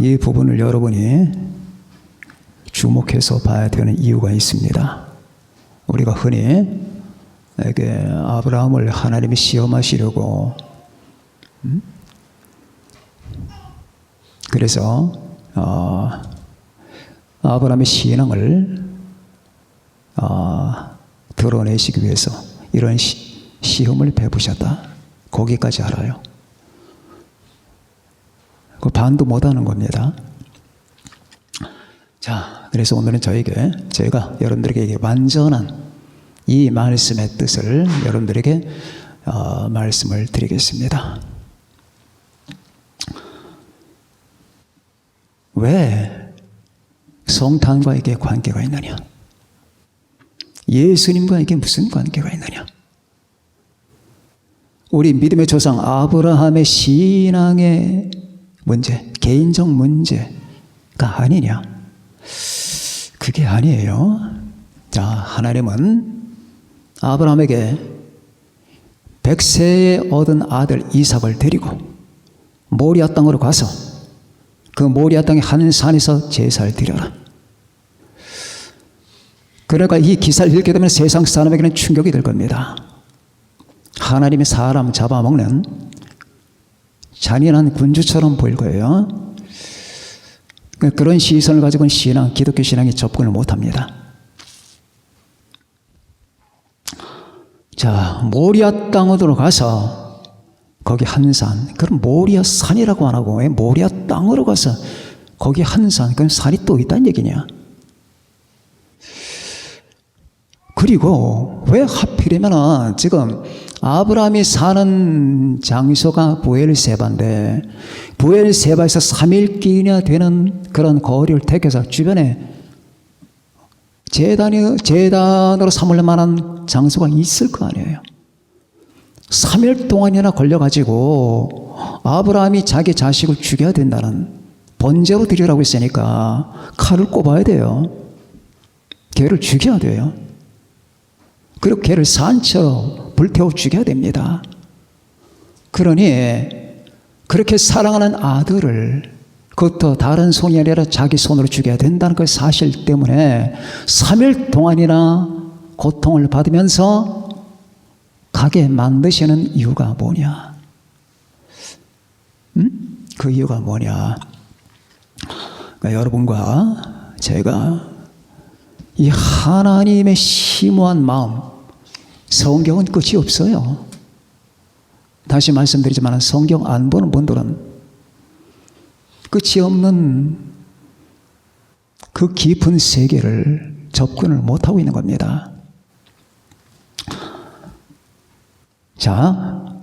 이 부분을 여러분이 주목해서 봐야 되는 이유가 있습니다. 우리가 흔히 아브라함을 하나님이 시험하시려고 그래서 아브라함의 신앙을 드러내시기 위해서 이런 시험을 베푸셨다. 거기까지 알아요. 그 반도 못하는 겁니다. 자, 그래서 오늘은 제가 여러분들에게 완전한 이 말씀의 뜻을 여러분들에게 말씀을 드리겠습니다. 왜 성탄과 이게 관계가 있느냐? 예수님과 이게 무슨 관계가 있느냐? 우리 믿음의 조상 아브라함의 신앙의 문제, 개인적 문제가 아니냐? 그게 아니에요. 자, 하나님은 아브라함에게 100세에 얻은 아들 이삭을 데리고 모리아 땅으로 가서 그 모리아 땅의 한 산에서 제사를 드려라. 그러니까 이 기사를 읽게 되면 세상 사람에게는 충격이 될 겁니다. 하나님이 사람 잡아먹는 잔인한 군주처럼 보일 거예요. 그런 시선을 가지고는 기독교 신앙에 접근을 못합니다. 자, 모리아 땅으로 가서 거기 한 산, 그럼 모리아 산이라고 안 하고 왜 모리아 땅으로 가서 거기 한 산, 그럼 산이 또 있다는 얘기냐? 그리고 왜 하필이면 지금 아브라함이 사는 장소가 부엘세바인데 부엘세바에서 3일길이나 되는 그런 거리를 택해서 주변에 제단으로 삼을 만한 장소가 있을 거 아니에요. 3일 동안이나 걸려가지고 아브라함이 자기 자식을 죽여야 된다는 번제로 드리라고 했으니까 칼을 꼽아야 돼요. 걔를 죽여야 돼요. 그리고 걔를 산처럼 불태워 죽여야 됩니다. 그러니 그렇게 사랑하는 아들을 그것도 다른 손이 아니라 자기 손으로 죽여야 된다는 그 사실 때문에 3일 동안이나 고통을 받으면서 가게 만드시는 이유가 뭐냐? 그 이유가 뭐냐? 그러니까 여러분과 제가 이 하나님의 심오한 마음, 성경은 끝이 없어요. 다시 말씀드리지만 성경 안 보는 분들은 끝이 없는 그 깊은 세계를 접근을 못하고 있는 겁니다. 자,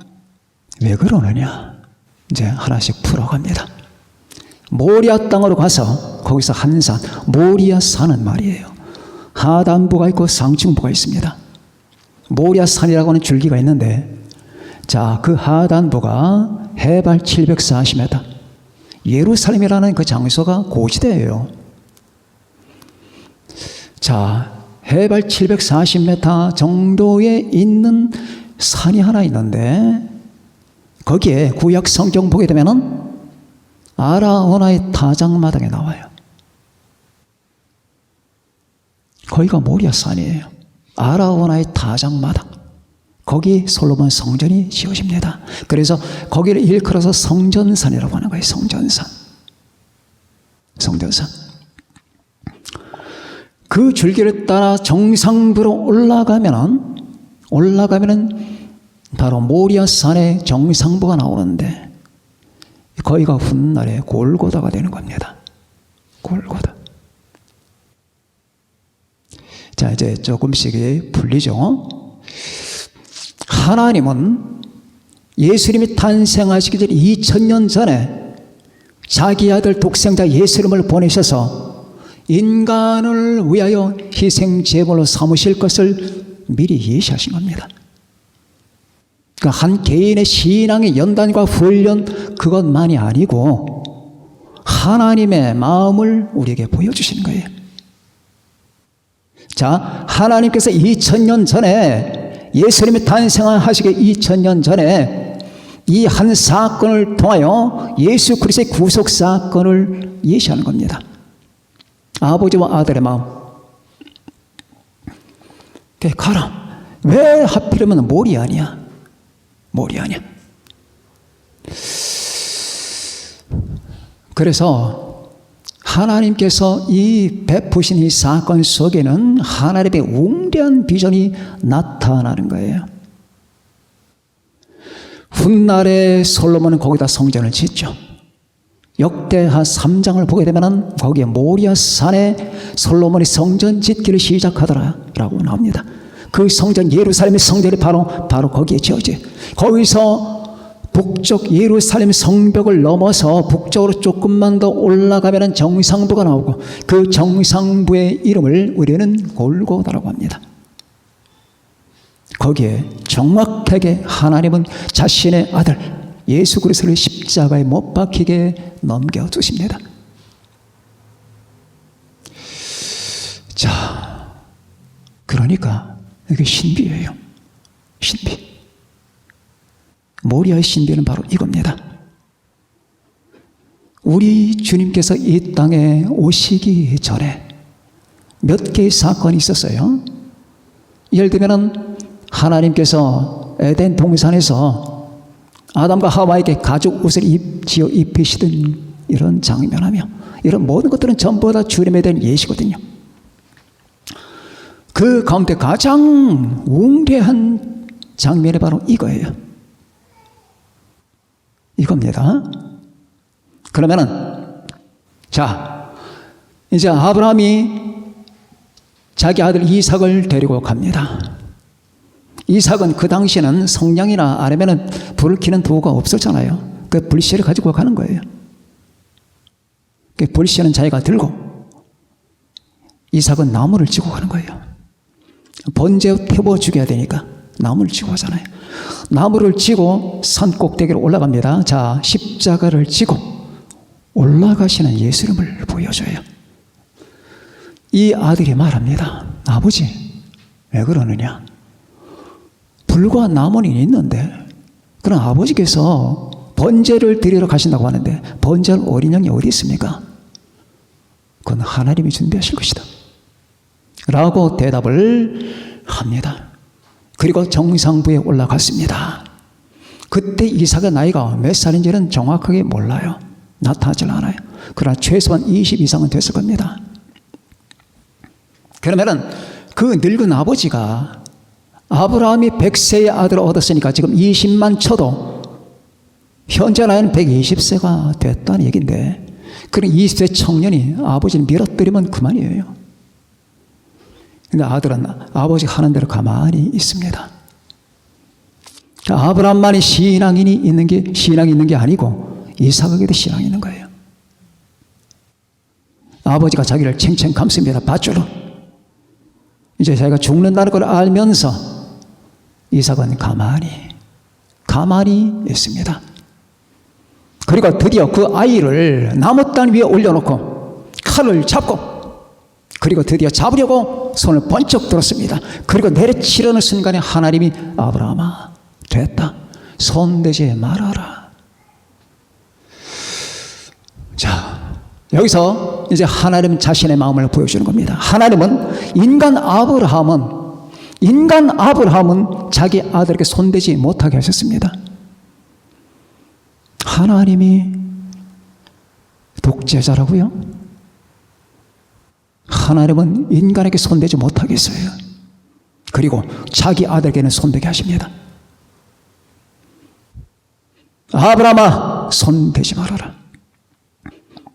왜 그러느냐? 이제 하나씩 풀어갑니다. 모리아 땅으로 가서 거기서 한 산, 모리아 산은 말이에요. 하단부가 있고 상층부가 있습니다. 모리아 산이라고 하는 줄기가 있는데, 자, 그 하단부가 해발 740m. 예루살렘이라는 그 장소가 고지대예요. 자, 해발 740m 정도에 있는 산이 하나 있는데 거기에 구약 성경 보게 되면은 아라오나의 타작마당에 나와요. 거기가 모리아 산이에요. 아라오나의 타작마당. 거기 솔로몬 성전이 지어집니다. 그래서 거기를 일컬어서 성전산이라고 하는 거예요. 성전산. 성전산. 그 줄기를 따라 정상부로 올라가면은 바로 모리아 산의 정상부가 나오는데 거기가 훗날에 골고다가 되는 겁니다. 골고다. 자, 이제 조금씩 풀리죠. 하나님은 예수님이 탄생하시기 전 2000년 전에 자기 아들 독생자 예수님을 보내셔서 인간을 위하여 희생 제물로 삼으실 것을 미리 예시하신 겁니다. 그러니까 한 개인의 신앙의 연단과 훈련 그것만이 아니고 하나님의 마음을 우리에게 보여주시는 거예요. 자, 하나님께서 2000년 전에 예수님이 탄생하시기 2000년 전에 이 한 사건을 통하여 예수 그리스도의 구속 사건을 예시하는 겁니다. 아버지와 아들의 마음. 가라. 왜 하필이면 모리아냐? 모리아냐? 그래서 하나님께서 이 베푸신 이 사건 속에는 하나님의 웅대한 비전이 나타나는 거예요. 훗날에 솔로몬은 거기다 성전을 짓죠. 역대하 3장을 보게 되면 거기에 모리아 산에 솔로몬이 성전 짓기를 시작하더라라고 나옵니다. 그 성전, 예루살렘의 성전이 바로 거기에 지어져요. 거기서 북쪽 예루살렘 성벽을 넘어서 북쪽으로 조금만 더 올라가면 정상부가 나오고, 그 정상부의 이름을 우리는 골고다라고 합니다. 거기에 정확하게 하나님은 자신의 아들 예수 그리스도를 십자가에 못 박히게 넘겨주십니다. 자, 그러니까 이게 신비예요. 신비. 모리아의 신비는 바로 이겁니다. 우리 주님께서 이 땅에 오시기 전에 몇 개의 사건이 있었어요. 예를 들면 하나님께서 에덴 동산에서 아담과 하와에게 가죽 옷을 지어 입히시던 이런 장면하며, 이런 모든 것들은 전부 다 주님에 대한 예시거든요. 그 가운데 가장 웅대한 장면이 바로 이거예요. 이겁니다. 그러면은, 자, 이제 아브라함이 자기 아들 이삭을 데리고 갑니다. 이삭은 그 당시에는 성냥이나 아니면은 불을 켜는 도구가 없었잖아요. 그 불씨를 가지고 가는 거예요. 그 불씨는 자기가 들고, 이삭은 나무를 지고 가는 거예요. 번제 태워 죽여야 되니까 나무를 지고 가잖아요. 나무를 지고 산 꼭대기로 올라갑니다. 자, 십자가를 지고 올라가시는 예수님을 보여줘요. 이 아들이 말합니다. 아버지, 왜 그러느냐? 불과 나무는 있는데, 그럼 아버지께서 번제를 드리러 가신다고 하는데 번제할 어린 양이 어디 있습니까? 그건 하나님이 준비하실 것이다 라고 대답을 합니다. 그리고 정상부에 올라갔습니다. 그때 이삭의 나이가 몇 살인지는 정확하게 몰라요. 나타나질 않아요. 그러나 최소한 20 이상은 됐을 겁니다. 그러면은 그 늙은 아버지가 아브라함이 100세의 아들을 얻었으니까 지금 20만 쳐도 현재 나이는 120세가 됐다는 얘기인데, 그런 20세 청년이 아버지를 밀어뜨리면 그만이에요. 근데 아들은 아버지 하는 대로 가만히 있습니다. 아브라함만이 신앙이 있는 게 아니고 이삭에게도 신앙이 있는 거예요. 아버지가 자기를 챙챙 감습니다. 밧줄로. 이제 자기가 죽는다는 걸 알면서 이삭은 가만히 있습니다. 그리고 드디어 그 아이를 나무단 위에 올려놓고 칼을 잡고, 그리고 드디어 잡으려고 손을 번쩍 들었습니다. 그리고 내려치려는 순간에 하나님이 아브라함아, 됐다. 손대지 말아라. 자, 여기서 이제 하나님 자신의 마음을 보여주는 겁니다. 하나님은 인간 아브라함은 자기 아들에게 손대지 못하게 하셨습니다. 하나님이 독재자라고요? 하나님은 인간에게 손대지 못하겠어요. 그리고 자기 아들에게는 손대게 하십니다. 아브라함아, 손대지 말아라.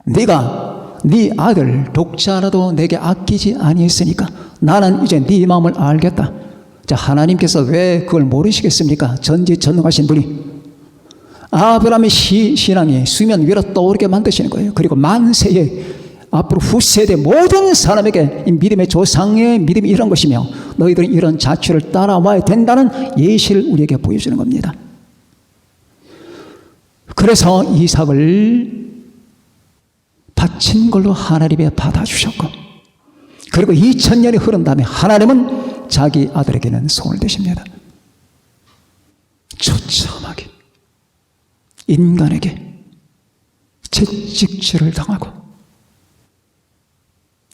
네가 네 아들 독자라도 내게 아끼지 아니했으니까 나는 이제 네 마음을 알겠다. 자, 하나님께서 왜 그걸 모르시겠습니까? 전지전능하신 분이 아브라함의 신앙이 수면 위로 떠오르게 만드시는 거예요. 그리고 만세에 앞으로 후세대 모든 사람에게 이 믿음의 조상의 믿음이 이런 것이며 너희들은 이런 자취를 따라와야 된다는 예시를 우리에게 보여주는 겁니다. 그래서 이삭을 바친 걸로 하나님이 받아주셨고, 그리고 2000년이 흐른 다음에 하나님은 자기 아들에게는 손을 대십니다. 처참하게 인간에게 채찍질을 당하고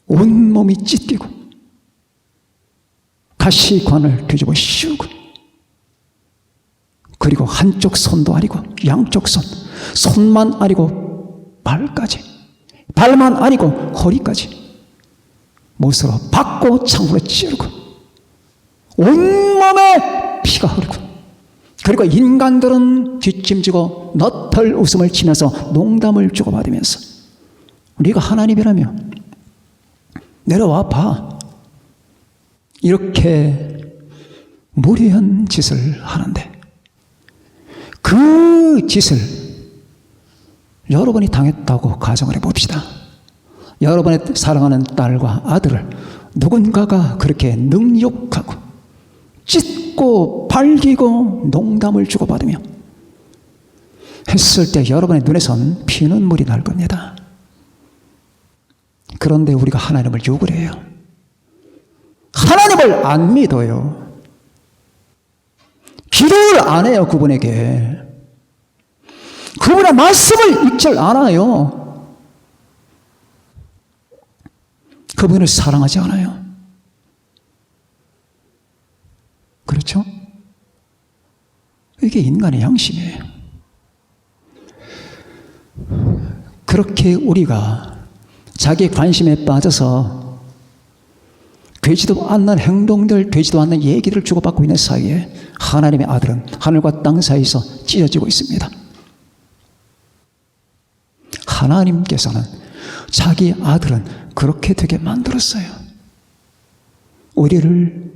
온몸이 찢기고 가시관을 뒤집어 씌우고, 그리고 한쪽 손도 아니고 양쪽 손만 아니고 발까지, 발만 아니고 허리까지 못으로 박고 창으로 찌르고 온몸에 피가 흐르고, 그리고 인간들은 뒷짐지고 너털 웃음을 치면서 농담을 주고받으면서 네가 하나님이라며 내려와 봐, 이렇게 무례한 짓을 하는데, 그 짓을 여러분이 당했다고 가정을 해봅시다. 여러분의 사랑하는 딸과 아들을 누군가가 그렇게 능욕하고 찢고 발기고 농담을 주고받으며 했을 때 여러분의 눈에선 피눈물이 날 겁니다. 그런데 우리가 하나님을 욕을 해요. 하나님을 안 믿어요. 기도를 안 해요. 그분에게 그분의 말씀을 읽질 않아요. 그분을 사랑하지 않아요. 그렇죠? 이게 인간의 양심이에요. 그렇게 우리가 자기 관심에 빠져서 되지도 않는 행동들, 되지도 않는 얘기를 주고받고 있는 사이에 하나님의 아들은 하늘과 땅 사이에서 찢어지고 있습니다. 하나님께서는 자기 아들은 그렇게 되게 만들었어요. 우리를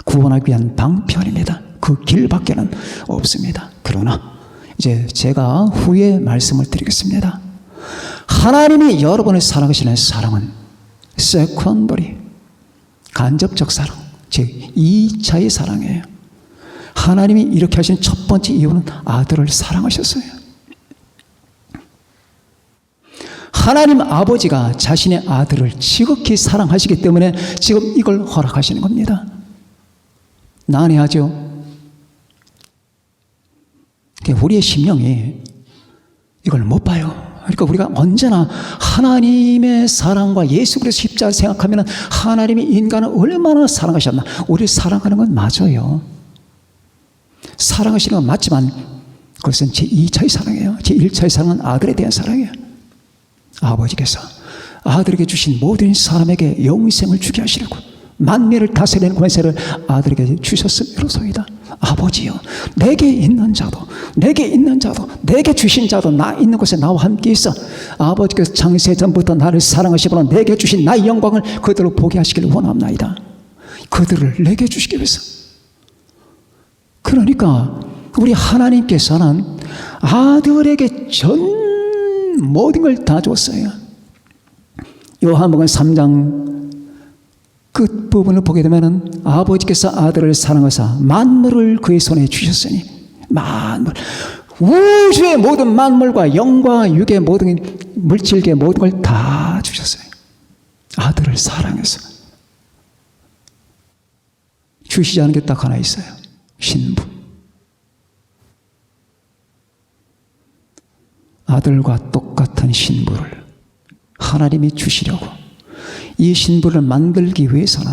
구원하기 위한 방편입니다. 그 길밖에는 없습니다. 그러나 이제 제가 후에 말씀을 드리겠습니다. 하나님이 여러분을 사랑하시는 사랑은 세컨더리, 간접적 사랑, 즉 2차의 사랑이에요. 하나님이 이렇게 하신 첫 번째 이유는 아들을 사랑하셨어요. 하나님 아버지가 자신의 아들을 지극히 사랑하시기 때문에 지금 이걸 허락하시는 겁니다. 난해하죠? 우리의 심령이 이걸 못 봐요. 그러니까 우리가 언제나 하나님의 사랑과 예수 그리스도 십자가를 생각하면 하나님이 인간을 얼마나 사랑하셨나. 우리를 사랑하는 건 맞아요. 사랑하시는 건 맞지만 그것은 제2차의 사랑이에요. 제1차의 사랑은 아들에 대한 사랑이에요. 아버지께서 아들에게 주신 모든 사람에게 영생을 주게 하시려고 만민을 다스리는 권세를 아들에게 주셨음이로소이다. 아버지여, 내게 있는 자도 내게 주신 자도 나 있는 곳에 나와 함께 있어 아버지께서 창세 전부터 나를 사랑하시므로 내게 주신 나의 영광을 그들로 보게 하시기를 원합나이다. 그들을 내게 주시기 위해서. 그러니까 우리 하나님께서는 아들에게 전 모든 걸 다 줬어요. 요한복음 3장 끝부분을 보게 되면 아버지께서 아들을 사랑하사 만물을 그의 손에 주셨으니, 만물, 우주의 모든 만물과 영과 육의 모든 물질계 모든 걸 다 주셨어요. 아들을 사랑해서. 주시지 않은 게 딱 하나 있어요. 신부. 아들과 똑같은 신부를 하나님이 주시려고 이 신부를 만들기 위해서는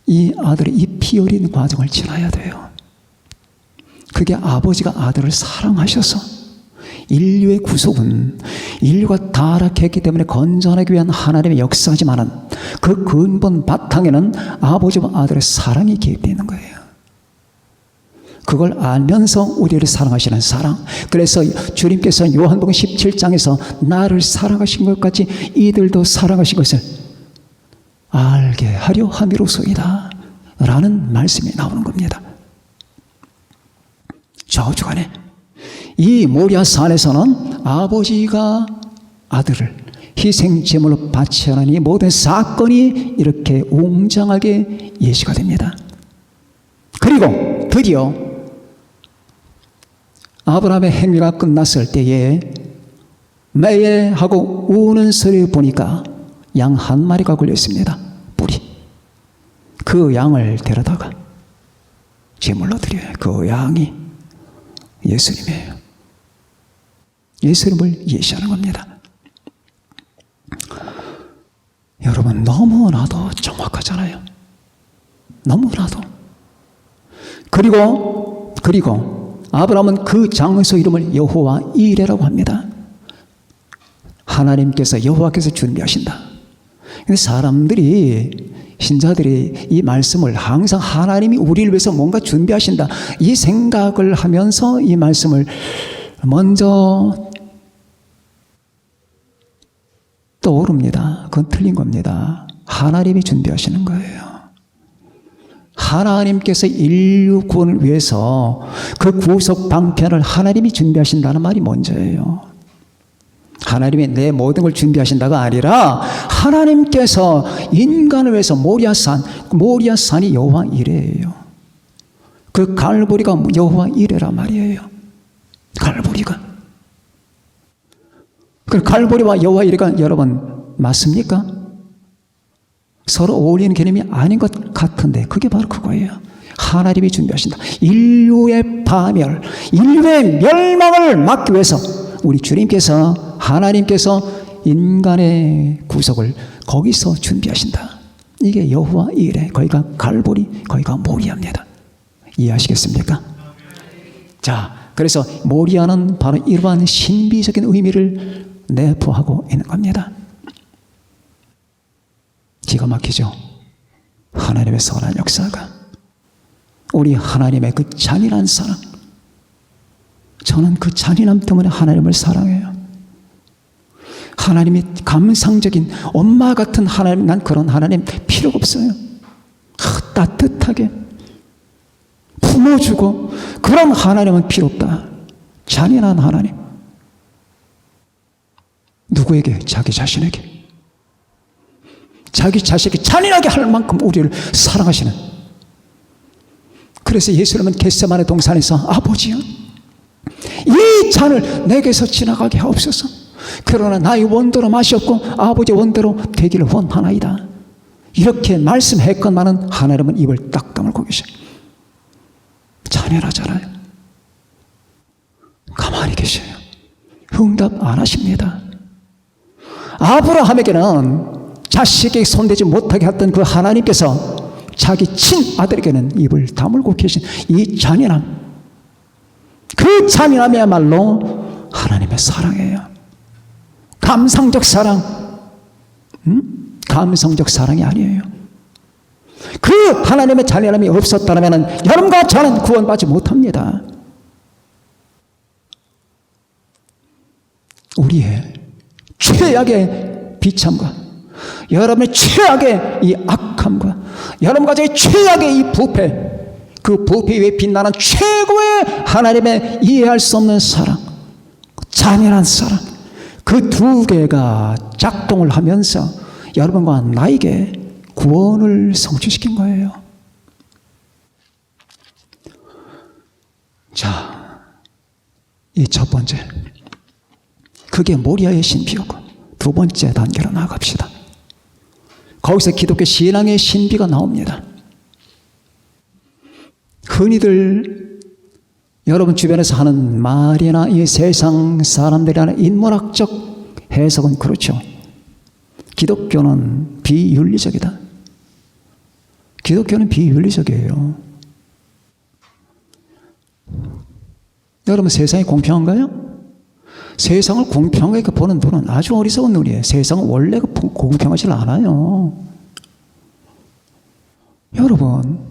이 아들의 이 피 어린 과정을 지나야 돼요. 그게 아버지가 아들을 사랑하셔서 인류의 구속은 인류가 타락했기 때문에 건전하기 위한 하나님의 역사지만은 그 근본 바탕에는 아버지와 아들의 사랑이 개입되어 있는 거예요. 그걸 알면서 우리를 사랑하시는 사랑. 그래서 주님께서 요한복음 17장에서 나를 사랑하신 것 같이 이들도 사랑하신 것을 알게 하려 함이로소이다 라는 말씀이 나오는 겁니다. 저주간에 이 모리아산에서는 아버지가 아들을 희생제물로 바치는 이 모든 사건이 이렇게 웅장하게 예시가 됩니다. 그리고 드디어 아브라함의 행위가 끝났을 때에 매하고 우는 소리를 보니까 양 한 마리가 걸려 있습니다. 뿔이. 그 양을 데려다가 제물로 드려요. 그 양이 예수님이에요. 예수님을 예시하는 겁니다. 여러분, 너무나도 정확하잖아요. 너무나도. 그리고 아브라함은 그 장소 이름을 여호와 이레라고 합니다. 하나님께서, 여호와께서 준비하신다. 근데 사람들이, 신자들이 이 말씀을 항상 하나님이 우리를 위해서 뭔가 준비하신다, 이 생각을 하면서 이 말씀을 먼저 떠오릅니다. 그건 틀린 겁니다. 하나님이 준비하시는 거예요. 하나님께서 인류 구원을 위해서 그 구속 방편을 하나님이 준비하신다는 말이 먼저예요. 하나님이 내 모든 걸 준비하신다가 아니라 하나님께서 인간을 위해서 모리아산이 여호와 이레예요. 그 갈보리가 여호와 이레란 말이에요. 갈보리가. 그 갈보리와 여호와 이레가 여러분 맞습니까? 서로 어울리는 개념이 아닌 것 같은데 그게 바로 그거예요. 하나님이 준비하신다. 인류의 파멸, 인류의 멸망을 막기 위해서 우리 주님께서, 하나님께서 인간의 구속을 거기서 준비하신다. 이게 여호와 이레, 거기가 갈보리, 거기가 모리아입니다. 이해하시겠습니까? 자, 그래서 모리아는 바로 이러한 신비적인 의미를 내포하고 있는 겁니다. 기가 막히죠? 하나님의 선한 역사가. 우리 하나님의 그 잔인한 사랑. 저는 그 잔인함 때문에 하나님을 사랑해요. 하나님이 감상적인 엄마 같은 하나님, 난 그런 하나님 필요가 없어요. 따뜻하게 품어주고 그런 하나님은 필요 없다. 잔인한 하나님. 누구에게? 자기 자신에게. 자기 자식이 잔인하게 할 만큼 우리를 사랑하시는. 그래서 예수님은 겟세마네 동산에서 아버지여, 이 잔을 내게서 지나가게 하옵소서. 그러나 나의 원대로 마시옵고 아버지의 원대로 되기를 원하나이다. 이렇게 말씀했건만은 하나님은 입을 딱 다물고 계셔. 잔인하잖아요. 가만히 계셔요. 응답 안 하십니다. 아브라함에게는 자식에게 손대지 못하게 했던 그 하나님께서 자기 친아들에게는 입을 다물고 계신 이 잔인함, 그 잔인함이야말로 하나님의 사랑이에요. 감상적 사랑, 감성적 사랑이 아니에요. 그 하나님의 잔인함이 없었다면 여러분과 저는 구원받지 못합니다. 우리의 최악의 비참과 여러분의 최악의 이 악함과 여러분 가정의 최악의 이 부패, 그 부패 위에 빛나는 최고의 하나님의 이해할 수 없는 사랑, 잔인한 사랑, 그 두 개가 작동을 하면서 여러분과 나에게 구원을 성취시킨 거예요. 자, 이 첫 번째, 그게 모리아의 신비였고, 두 번째 단계로 나아갑시다. 거기서 기독교 신앙의 신비가 나옵니다. 흔히들 여러분 주변에서 하는 말이나 이 세상 사람들이 하는 인문학적 해석은 그렇죠. 기독교는 비윤리적이다. 기독교는 비윤리적이에요. 여러분, 세상이 공평한가요? 세상을 공평하게 보는 눈은 아주 어리석은 눈이에요. 세상은 원래 공평하지 않아요. 여러분,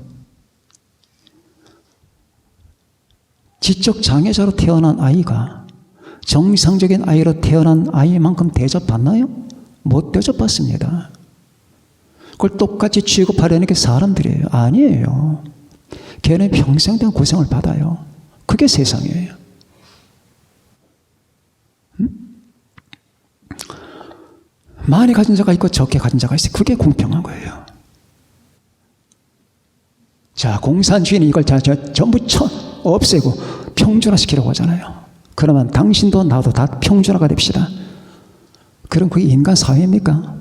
지적 장애자로 태어난 아이가 정상적인 아이로 태어난 아이만큼 대접받나요? 못 대접받습니다. 그걸 똑같이 취급하려는 게 사람들이에요. 아니에요. 걔는 평생 동안 고생을 받아요. 그게 세상이에요. 많이 가진 자가 있고 적게 가진 자가 있어요. 그게 공평한 거예요. 자, 공산주의는 이걸 전부 없애고 평준화시키려고 하잖아요. 그러면 당신도 나도 다 평준화가 됩시다. 그럼 그게 인간 사회입니까?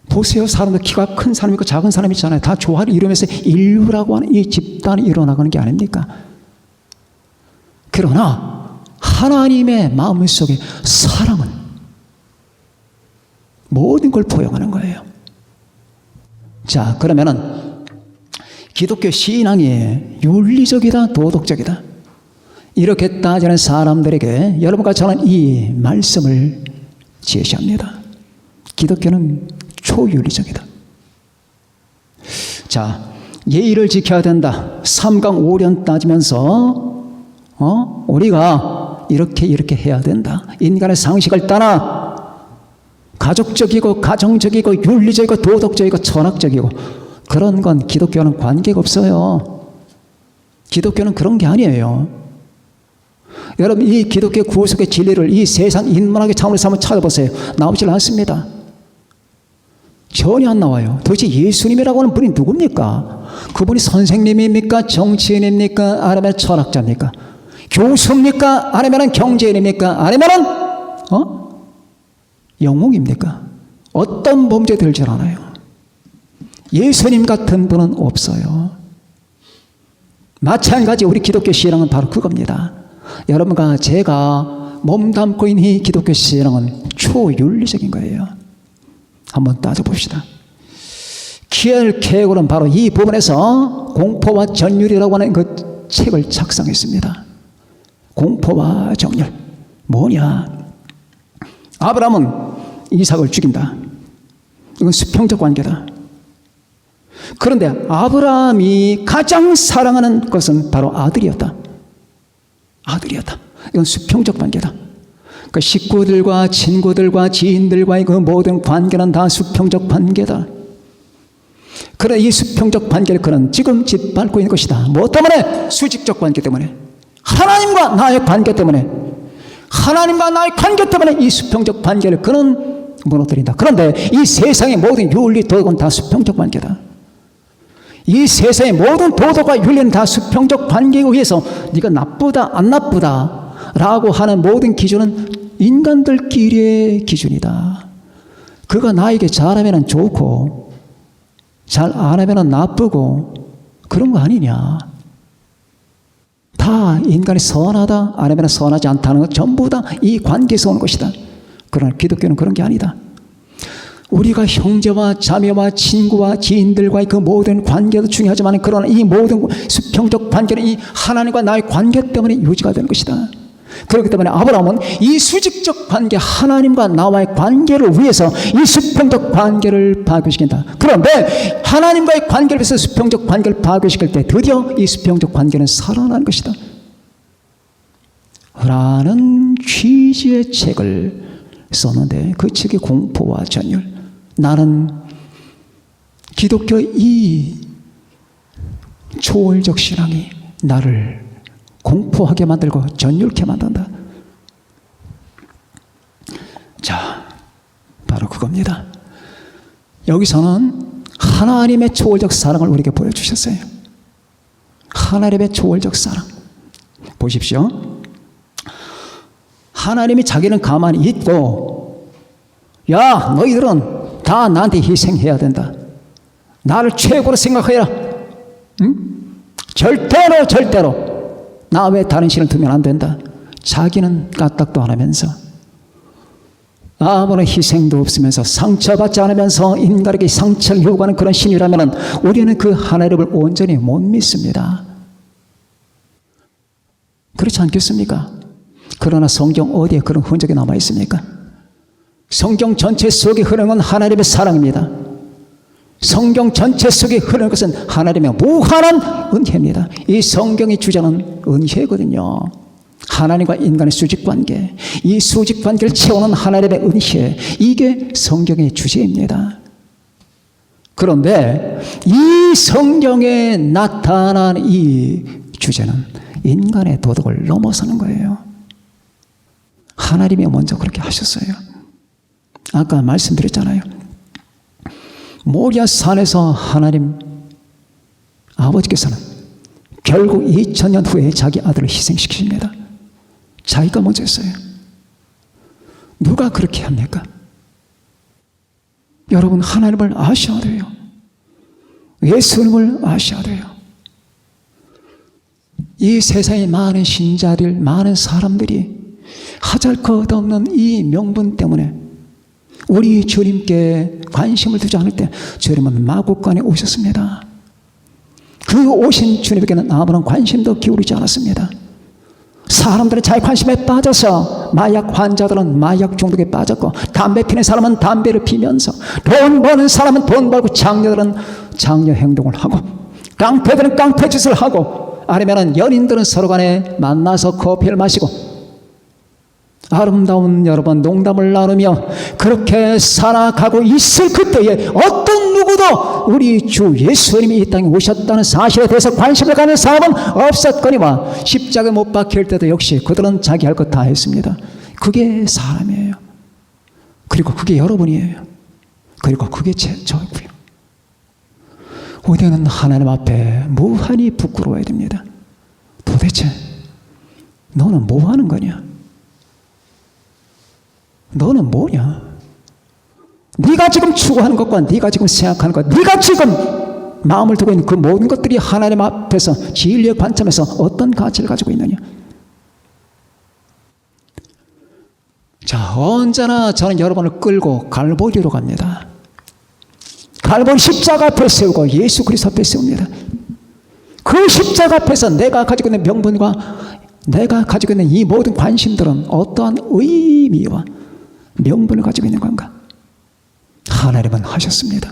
보세요. 사람들 키가 큰 사람이 있고 작은 사람이 있잖아요. 다 조화를 이루면서 인류라고 하는 이 집단이 일어나가는 게 아닙니까? 그러나 하나님의 마음속에 사랑은 모든 걸 포용하는 거예요. 자, 그러면은 기독교 신앙이 윤리적이다, 도덕적이다, 이렇게 따지는 사람들에게 여러분과 저는 이 말씀을 제시합니다. 기독교는 초윤리적이다. 자, 예의를 지켜야 된다. 삼강오련 따지면서 우리가 이렇게 해야 된다. 인간의 상식을 따라 가족적이고 가정적이고 윤리적이고 도덕적이고 철학적이고 그런 건 기독교는 관계가 없어요. 기독교는 그런 게 아니에요. 여러분, 이 기독교 구속의 진리를 이 세상 인문학의 차원에서 한번 찾아보세요. 나오질 않습니다. 전혀 안 나와요. 도대체 예수님이라고 하는 분이 누굽니까? 그분이 선생님입니까? 정치인입니까? 아니면 철학자입니까? 교수입니까? 아니면 경제인입니까? 아니면 영웅입니까? 어떤 범죄 들지 않아요. 예수님 같은 분은 없어요. 마찬가지 우리 기독교 신앙은 바로 그겁니다. 여러분과 제가 몸담고 있는 이 기독교 신앙은 초윤리적인 거예요. 한번 따져봅시다. 키엘 케고는 바로 이 부분에서 공포와 전율이라고 하는 그 책을 작성했습니다. 공포와 정율. 뭐냐? 아브라함은 이삭을 죽인다. 이건 수평적 관계다. 그런데 아브라함이 가장 사랑하는 것은 바로 아들이었다. 아들이었다. 이건 수평적 관계다. 그 식구들과 친구들과 지인들과의 그 모든 관계는 다 수평적 관계다. 그러나 이 수평적 관계를 그는 지금 짓밟고 있는 것이다. 뭐 때문에? 수직적 관계 때문에. 하나님과 나의 관계 때문에. 하나님과 나의 관계 때문에 이 수평적 관계를 그는 무너뜨린다. 그런데 이 세상의 모든 윤리 도덕은 다 수평적 관계다. 이 세상의 모든 도덕과 윤리는 다 수평적 관계에 의해서 네가 나쁘다 안 나쁘다 라고 하는 모든 기준은 인간들끼리의 기준이다. 그가 나에게 잘하면 좋고 잘 안 하면 나쁘고 그런 거 아니냐. 다 인간이 선하다 아니면 선하지 않다는 것 전부 다 이 관계에서 오는 것이다. 그러나 기독교는 그런 게 아니다. 우리가 형제와 자매와 친구와 지인들과의 그 모든 관계도 중요하지만 그러나 이 모든 수평적 관계는 이 하나님과 나의 관계 때문에 유지가 되는 것이다. 그렇기 때문에 아브라함은 이 수직적 관계, 하나님과 나와의 관계를 위해서 이 수평적 관계를 파괴시킨다. 그런데 하나님과의 관계를 위해서 수평적 관계를 파괴시킬 때 드디어 이 수평적 관계는 살아나는 것이다 라는 취지의 책을 썼는데 그 책이 공포와 전율. 나는 기독교 이 초월적 신앙이 나를 공포하게 만들고 전율케 만든다. 자, 바로 그겁니다. 여기서는 하나님의 초월적 사랑을 우리에게 보여주셨어요. 하나님의 초월적 사랑. 보십시오. 하나님이 자기는 가만히 있고, 야, 너희들은 다 나한테 희생해야 된다. 나를 최고로 생각해라. 응? 절대로 나 외에 다른 신을 두면 안 된다. 자기는 까딱도 안 하면서 아무런 희생도 없으면서 상처받지 않으면서 인간에게 상처를 요구하는 그런 신이라면 우리는 그 하나님을 온전히 못 믿습니다. 그렇지 않겠습니까? 그러나 성경 어디에 그런 흔적이 남아 있습니까? 성경 전체 속에 흐르는 건 하나님의 사랑입니다. 성경 전체 속에 흐르는 것은 하나님의 무한한 은혜입니다. 이 성경의 주제는 은혜거든요. 하나님과 인간의 수직관계, 이 수직관계를 채우는 하나님의 은혜, 이게 성경의 주제입니다. 그런데 이 성경에 나타난 이 주제는 인간의 도덕을 넘어서는 거예요. 하나님이 먼저 그렇게 하셨어요. 아까 말씀드렸잖아요. 모리아 산에서 하나님 아버지께서는 결국 2000년 후에 자기 아들을 희생시키십니다. 자기가 먼저 했어요. 누가 그렇게 합니까? 여러분, 하나님을 아셔야 돼요. 예수님을 아셔야 돼요. 이 세상의 많은 신자들, 많은 사람들이 하잘것없는 이 명분 때문에 우리 주님께 관심을 두지 않을 때 주님은 마구간에 오셨습니다. 그 오신 주님에게는 아무런 관심도 기울이지 않았습니다. 사람들은 자기 관심에 빠져서 마약 환자들은 마약 중독에 빠졌고, 담배 피는 사람은 담배를 피면서, 돈 버는 사람은 돈 벌고, 장녀들은 장녀 행동을 하고, 깡패들은 깡패 짓을 하고, 아니면은 연인들은 서로 간에 만나서 커피를 마시고, 아름다운 여러분 농담을 나누며 그렇게 살아가고 있을 그때에 어떤 누구도 우리 주 예수님이 이 땅에 오셨다는 사실에 대해서 관심을 갖는 사람은 없었거니와, 십자가에 못 박힐 때도 역시 그들은 자기 할 것 다 했습니다. 그게 사람이에요. 그리고 그게 여러분이에요. 그리고 그게 저고요. 우리는 하나님 앞에 무한히 부끄러워야 됩니다. 도대체 너는 뭐 하는 거냐? 너는 뭐냐? 네가 지금 추구하는 것과 네가 지금 생각하는 것, 네가 지금 마음을 두고 있는 그 모든 것들이 하나님 앞에서 진리의 관점에서 어떤 가치를 가지고 있느냐? 자, 언제나 저는 여러분을 끌고 갈보리로 갑니다. 갈보리 십자가 앞에 세우고 예수 그리스도 앞에 세웁니다. 그 십자가 앞에서 내가 가지고 있는 명분과 내가 가지고 있는 이 모든 관심들은 어떠한 의미와 명분을 가지고 있는 건가? 하나님은 하셨습니다.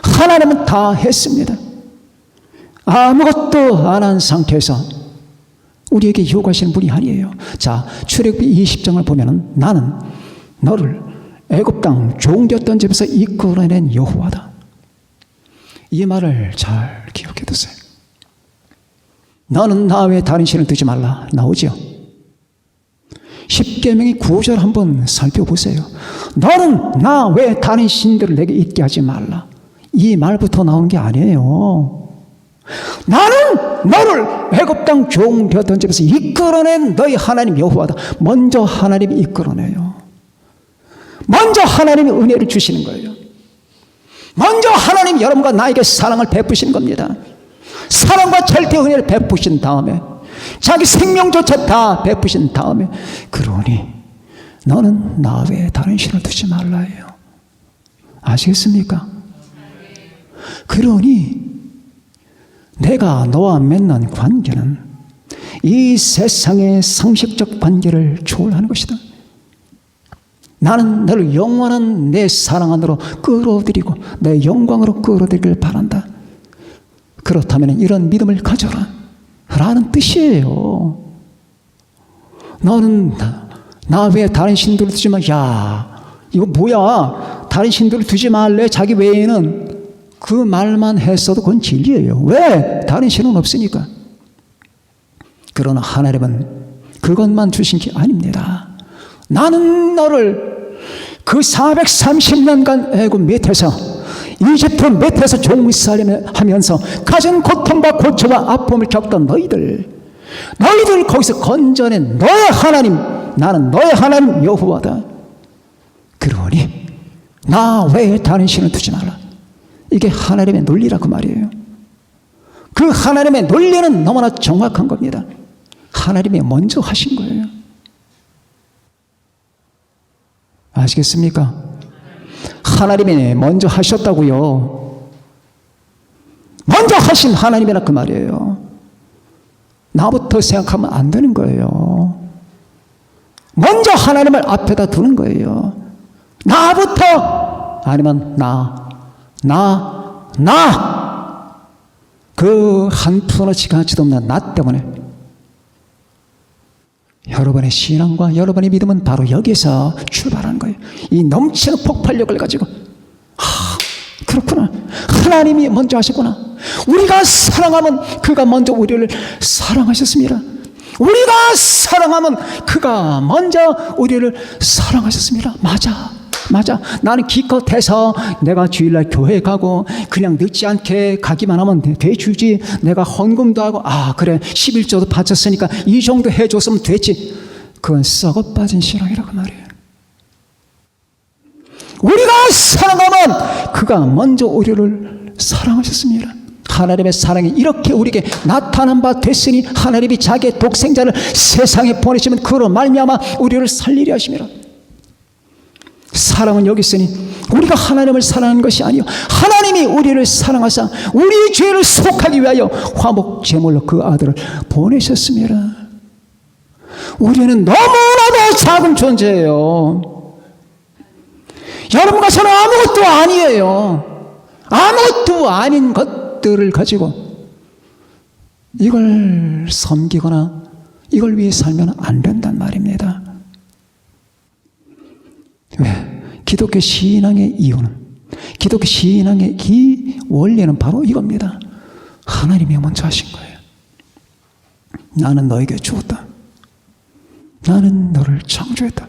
하나님은 다 했습니다. 아무것도 안 한 상태에서 우리에게 요구하시는 분이 아니에요. 자, 출애굽기 20장을 보면은 나는 너를 애굽 땅 종되었던 집에서 이끌어낸 여호와다. 이 말을 잘 기억해 두세요. 너는 나 외에 다른 신을 두지 말라 나오죠. 십계명의 9절 한번 살펴보세요. 너는 나 외에 다른 신들을 내게 있게 하지 말라. 이 말부터 나온 게 아니에요. 나는 너를 애굽 땅 종 되었던 집에서 이끌어낸 너희 하나님 여호와다. 먼저 하나님이 이끌어내요. 먼저 하나님이 은혜를 주시는 거예요. 먼저 하나님 여러분과 나에게 사랑을 베푸시는 겁니다. 사랑과 절대 은혜를 베푸신 다음에 자기 생명조차 다 베푸신 다음에 그러니 너는 나 외에 다른 신을 두지 말라 해요. 아시겠습니까? 그러니 내가 너와 맺는 관계는 이 세상의 상식적 관계를 초월하는 것이다. 나는 너를 영원한 내 사랑 안으로 끌어들이고 내 영광으로 끌어들이길 바란다. 그렇다면 이런 믿음을 가져라 라는 뜻이에요. 너는 나 외에 다른 신들을 두지 마. 야, 이거 뭐야? 다른 신들을 두지 말래. 자기 외에는 그 말만 했어도 그건 진리예요. 왜? 다른 신은 없으니까. 그러나 하나님은 그것만 주신 게 아닙니다. 나는 너를 그 430년간 애굽 밑에서 이집트 밑에서 종살림하면서 가진 고통과 고초와 아픔을 겪던 너희들 거기서 건져낸 너의 하나님, 나는 너의 하나님 여호와다. 그러니 나 외에 다른 신을 두지 마라. 이게 하나님의 논리라 그 말이에요. 그 하나님의 논리는 너무나 정확한 겁니다. 하나님이 먼저 하신 거예요. 아시겠습니까? 하나님이 먼저 하셨다고요. 먼저 하신 하나님이라 그 말이에요. 나부터 생각하면 안 되는 거예요. 먼저 하나님을 앞에다 두는 거예요. 나부터 아니면 그 한 푼어치 가치도 없는 나 때문에 여러분의 신앙과 여러분의 믿음은 바로 여기서 출발하는 거예요. 이 넘치는 폭발력을 가지고 그렇구나. 하나님이 먼저 하셨구나. 우리가 사랑하면 그가 먼저 우리를 사랑하셨습니다. 우리가 사랑하면 그가 먼저 우리를 사랑하셨습니다. 맞아. 나는 기껏해서 내가 주일날 교회 가고 그냥 늦지 않게 가기만 하면 돼주지. 내가 헌금도 하고 그래 11조도 바쳤으니까 이 정도 해줬으면 됐지. 그건 썩어 빠진 신앙이라고 말이에요. 우리가 사랑하면 그가 먼저 우리를 사랑하셨습니다. 하나님의 사랑이 이렇게 우리에게 나타난 바 됐으니 하나님이 자기의 독생자를 세상에 보내시면 그로 말미암아 우리를 살리려 하심이라. 사랑은 여기 있으니 우리가 하나님을 사랑하는 것이 아니요 하나님이 우리를 사랑하사 우리의 죄를 속하기 위하여 화목 제물로 그 아들을 보내셨습니다. 우리는 너무나도 작은 존재예요. 여러분과 저는 아무것도 아니에요. 아무것도 아닌 것들을 가지고 이걸 섬기거나 이걸 위해 살면 안 된단 말입니다. 왜? 기독교 신앙의 이유는, 기독교 신앙의 이 원리는 바로 이겁니다. 하나님이 먼저 하신 거예요. 나는 너에게 주었다. 나는 너를 창조했다.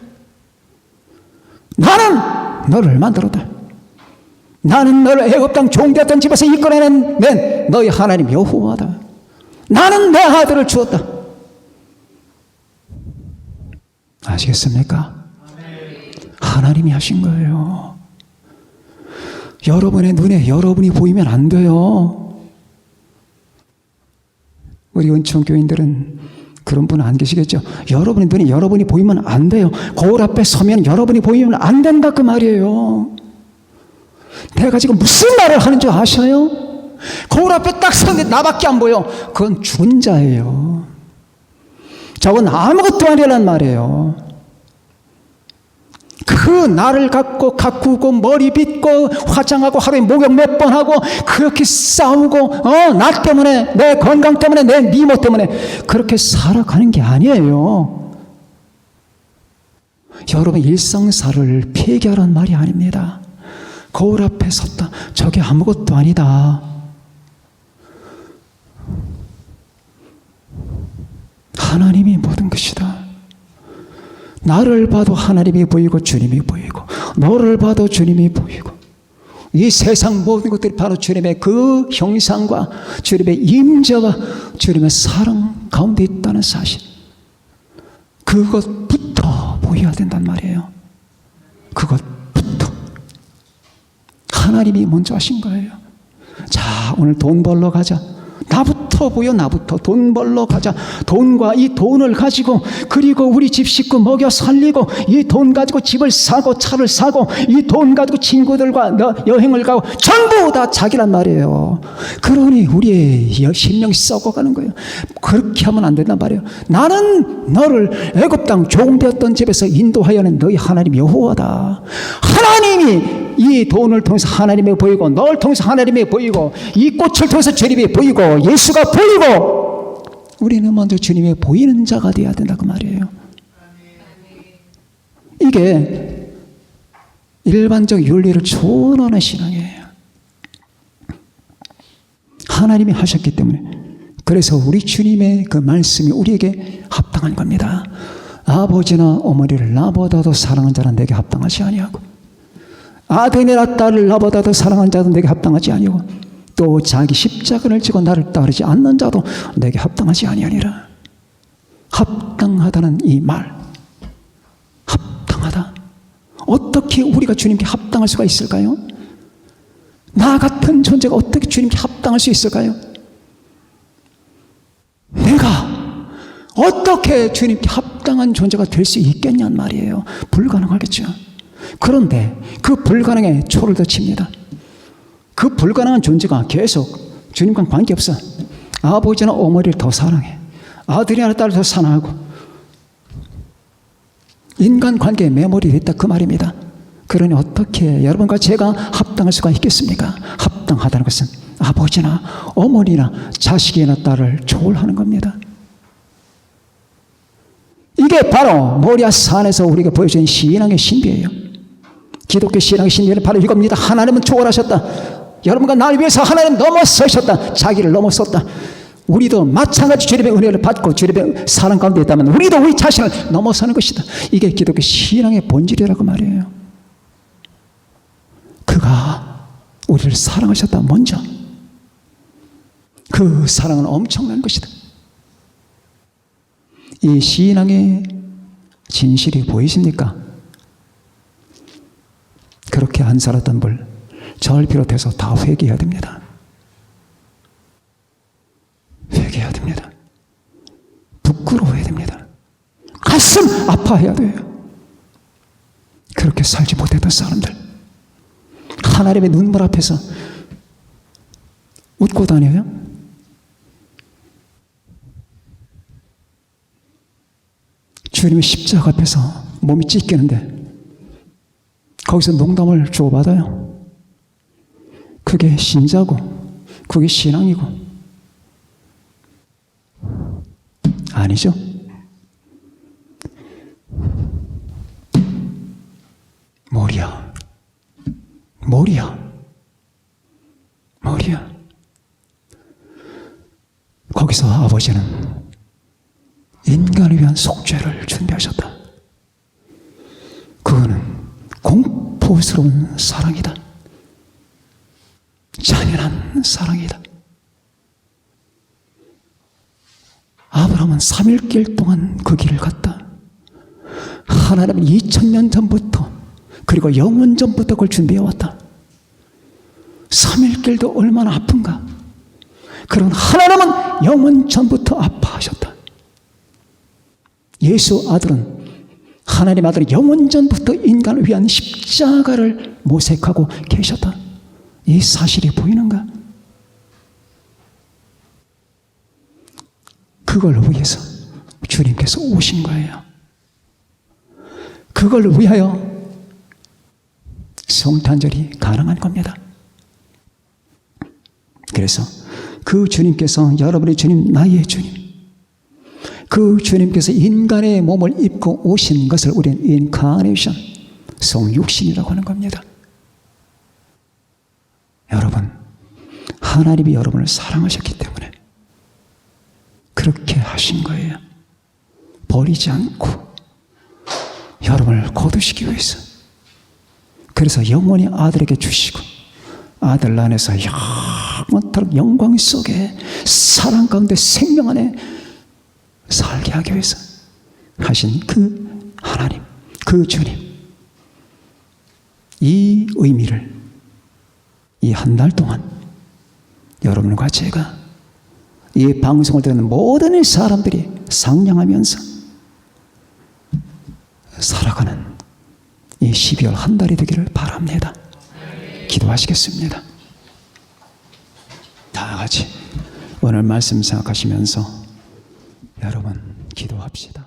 나는 너를 만들었다. 나는 너를 애굽 땅 종되었던 집에서 이끌어낸 너희 하나님 여호와다. 나는 내 아들을 주었다. 아시겠습니까? 하나님이 하신 거예요. 여러분의 눈에 여러분이 보이면 안 돼요. 우리 은총교인들은 그런 분은 안 계시겠죠. 여러분의 눈에 여러분이 보이면 안 돼요. 거울 앞에 서면 여러분이 보이면 안 된다 그 말이에요. 내가 지금 무슨 말을 하는 줄 아셔요? 거울 앞에 딱 서는데 나밖에 안 보여. 그건 죽은 자예요. 저건 아무것도 아니란 말이에요. 그 나를 갖고 가꾸고 머리 빗고 화장하고 하루에 목욕 몇 번 하고 그렇게 싸우고 나 때문에 내 건강 때문에 내 미모 때문에 그렇게 살아가는 게 아니에요. 여러분 일상사를 폐기하라는 말이 아닙니다. 거울 앞에 섰다. 저게 아무것도 아니다. 하나님이 모든 것이다. 나를 봐도 하나님이 보이고 주님이 보이고 너를 봐도 주님이 보이고 이 세상 모든 것들이 바로 주님의 그 형상과 주님의 임재와 주님의 사랑 가운데 있다는 사실, 그것부터 보여야 된단 말이에요. 그것부터 하나님이 먼저 하신 거예요. 자, 오늘 돈 벌러 가자. 나부터 보여. 나부터 돈 벌러 가자. 돈과 이 돈을 가지고 그리고 우리 집 식구 먹여 살리고 이 돈 가지고 집을 사고 차를 사고 이 돈 가지고 친구들과 여행을 가고 전부 다 자기란 말이에요. 그러니 우리의 심령이 썩어가는 거예요. 그렇게 하면 안 된단 말이에요. 나는 너를 애굽 땅 종되었던 집에서 인도하여낸 너희 하나님 여호와다. 하나님이 이 돈을 통해서 하나님이 보이고 널 통해서 하나님이 보이고 이 꽃을 통해서 주님이 보이고 예수가 보이고 우리는 먼저 주님이 보이는 자가 되어야 된다 그 말이에요. 이게 일반적 윤리를 초월하는 신앙이에요. 하나님이 하셨기 때문에 그래서 우리 주님의 그 말씀이 우리에게 합당한 겁니다. 아버지나 어머니를 나보다도 사랑하는 자는 내게 합당하지 아니하고 아들이나 딸을 나보다도 사랑하는 자도 내게 합당하지 아니하고 또 자기 십자가를 지고 나를 따르지 않는 자도 내게 합당하지 아니하니라. 합당하다는 이 말, 합당하다. 어떻게 우리가 주님께 합당할 수가 있을까요? 나 같은 존재가 어떻게 주님께 합당할 수 있을까요? 내가 어떻게 주님께 합당한 존재가 될 수 있겠냐는 말이에요. 불가능하겠죠. 그런데 그 불가능에 초를 더 칩니다. 그 불가능한 존재가 계속 주님과 관계없어. 아버지나 어머니를 더 사랑해. 아들이나 딸을 더 사랑하고 인간관계에 매몰이 됐다 그 말입니다. 그러니 어떻게 여러분과 제가 합당할 수가 있겠습니까? 합당하다는 것은 아버지나 어머니나 자식이나 딸을 초월하는 겁니다. 이게 바로 모리아 산에서 우리에게 보여준 신앙의 신비예요. 기독교 신앙의 신비는 바로 이겁니다. 하나님은 초월하셨다. 여러분과 나를 위해서 하나님 넘어서셨다. 자기를 넘어섰다. 우리도 마찬가지 주님의 은혜를 받고 주님의 사랑 가운데 있다면 우리도 우리 자신을 넘어서는 것이다. 이게 기독교 신앙의 본질이라고 말이에요. 그가 우리를 사랑하셨다. 먼저 그 사랑은 엄청난 것이다. 이 신앙의 진실이 보이십니까? 그렇게 안 살았던 분, 저를 비롯해서 다 회개해야 됩니다. 아파해야 돼요. 그렇게 살지 못했던 사람들, 하나님의 눈물 앞에서 웃고 다녀요? 주님의 십자가 앞에서 몸이 찢기는데 거기서 농담을 주고받아요. 그게 신자고 그게 신앙이고 아니죠. 모리야. 거기서 아버지는 인간을 위한 속죄를 준비하셨다. 그거는 공포스러운 사랑이다. 잔인한 사랑이다. 아브라함은 3일길 동안 그 길을 갔다. 하나님은 2000년 전부터 그리고 영원 전부터 그걸 준비해왔다. 3일길도 얼마나 아픈가. 그런 하나님은 영원 전부터 아파하셨다. 예수 아들은, 하나님 아들은 영원 전부터 인간을 위한 십자가를 모색하고 계셨다. 이 사실이 보이는가? 그걸 위해서 주님께서 오신 거예요. 그걸 위하여 성탄절이 가능한 겁니다. 그래서 그 주님께서, 여러분의 주님, 나의 주님, 그 주님께서 인간의 몸을 입고 오신 것을 우리는 인카네이션, 성육신이라고 하는 겁니다. 여러분, 하나님이 여러분을 사랑하셨기 때문에 그렇게 하신 거예요. 버리지 않고 여러분을 거두시기 위해서. 그래서 영원히 아들에게 주시고 아들 안에서 영원토록 영광 속에 사랑 가운데 생명 안에 살게 하기 위해서 하신 그 하나님, 그 주님, 이 의미를 이 한 달 동안 여러분과 제가, 이 방송을 듣는 모든 사람들이 상냥하면서 살아가는 이 12월 한 달이 되기를 바랍니다. 기도하시겠습니다. 다 같이 오늘 말씀 생각하시면서 여러분 기도합시다.